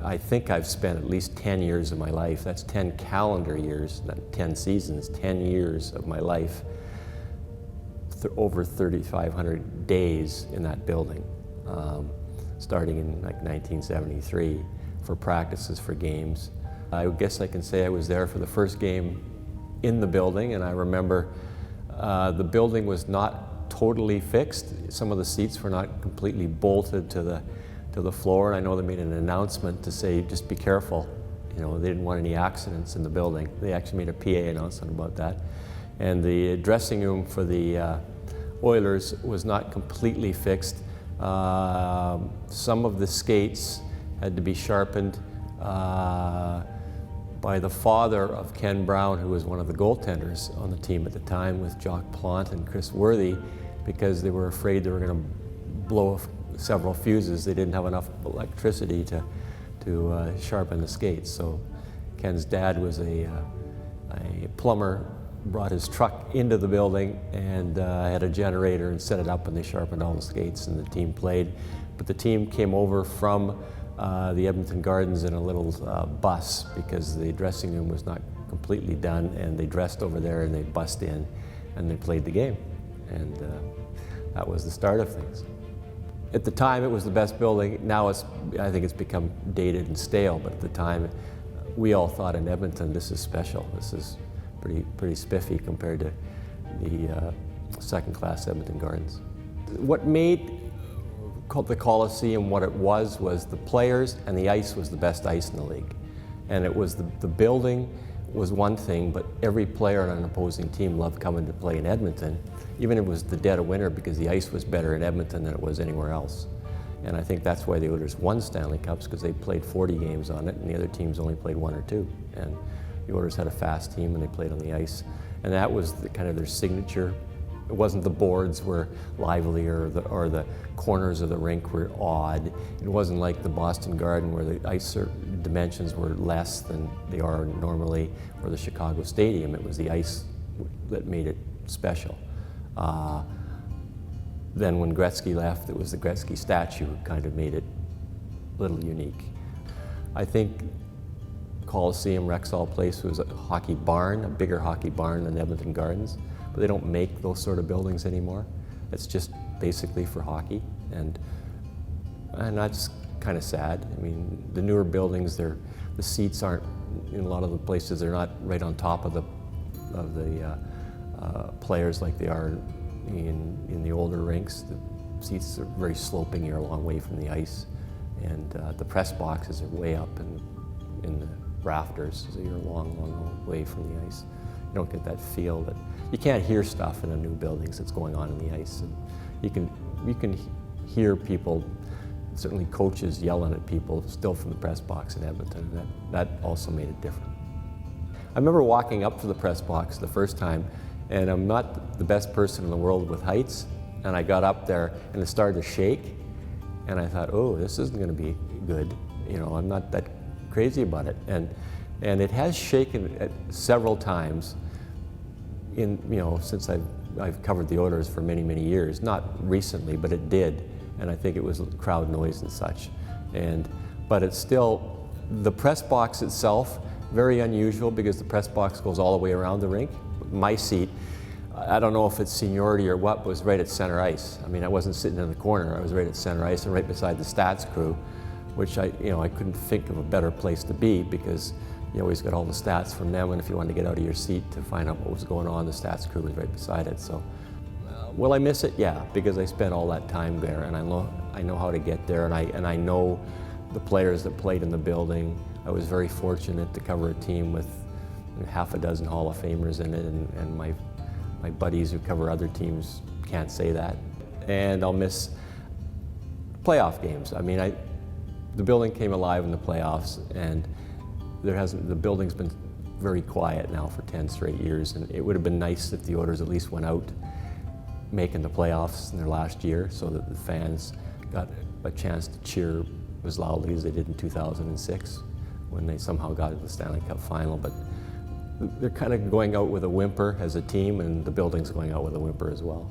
I think I've spent at least 10 years of my life, that's 10 calendar years, not 10 seasons, 10 years of my life, over 3,500 days in that building, starting in like 1973 for practices, for games. I guess I can say I was there for the first game in the building, and I remember the building was not totally fixed. Some of the seats were not completely bolted to the floor, and I know they made an announcement to say, just be careful. You know, they didn't want any accidents in the building. They actually made a PA announcement about that. And the dressing room for the Oilers was not completely fixed. Some of the skates had to be sharpened by the father of Ken Brown, who was one of the goaltenders on the team at the time, with Jock Plant and Chris Worthy, because they were afraid they were going to blow several fuses. They didn't have enough electricity to sharpen the skates. So Ken's dad was a plumber, brought his truck into the building and had a generator and set it up, and they sharpened all the skates and the team played. But the team came over from the Edmonton Gardens in a little bus because the dressing room was not completely done, and they dressed over there and they bussed in and they played the game. And that was the start of things. At the time it was the best building. Now I think it's become dated and stale, but at the time we all thought in Edmonton, this is special. This is pretty spiffy compared to the second-class Edmonton Gardens. What made the Coliseum what it was the players, and the ice was the best ice in the league. And it was the building was one thing, but every player on an opposing team loved coming to play in Edmonton, even if it was the dead of winter, because the ice was better in Edmonton than it was anywhere else. And I think that's why the Oilers won Stanley Cups, because they played 40 games on it, and the other teams only played 1 or 2. And the Oilers had a fast team, and they played on the ice. And that was kind of their signature. It wasn't the boards were livelier or the corners of the rink were odd. It wasn't like the Boston Garden where the ice dimensions were less than they are normally, or the Chicago Stadium. It was the ice that made it special. Then when Gretzky left, it was the Gretzky statue kind of made it a little unique. I think Coliseum, Rexall Place was a hockey barn, a bigger hockey barn than Edmonton Gardens, but they don't make those sort of buildings anymore. It's just basically for hockey, and that's kind of sad. I mean, the newer buildings, the seats aren't, in a lot of the places, they're not right on top of the players like they are in the older rinks. The seats are very sloping, you're a long way from the ice, and the press boxes are way up in the rafters, so you're a long way from the ice. You don't get that feel that you can't hear stuff in the new buildings that's going on in the ice, and you can hear people, certainly coaches yelling at people still from the press box in Edmonton, and that also made it different. I remember walking up to the press box the first time, and I'm not the best person in the world with heights, and I got up there and it started to shake, and I thought, oh, this isn't going to be good. You know, I'm not that crazy about it, and it has shaken several times since I've covered the Oilers for many years. Not recently, but it did, and I think it was crowd noise and such. But it's still, the press box itself, very unusual, because the press box goes all the way around the rink. My seat, I don't know if it's seniority or what, was right at center ice. I mean, I wasn't sitting in the corner, I was right at center ice and right beside the stats crew, which I couldn't think of a better place to be, because you always got all the stats from them, and if you wanted to get out of your seat to find out what was going on, the stats crew was right beside it. So, will I miss it? Yeah, because I spent all that time there, and I know how to get there, and I know the players that played in the building. I was very fortunate to cover a team with half a dozen Hall of Famers in it, and my buddies who cover other teams can't say that. And I'll miss playoff games. I mean, the building came alive in the playoffs, and the building's been very quiet now for 10 straight years, and it would have been nice if the Oilers at least went out making the playoffs in their last year, so that the fans got a chance to cheer as loudly as they did in 2006 when they somehow got to the Stanley Cup final. But they're kind of going out with a whimper as a team, and the building's going out with a whimper as well.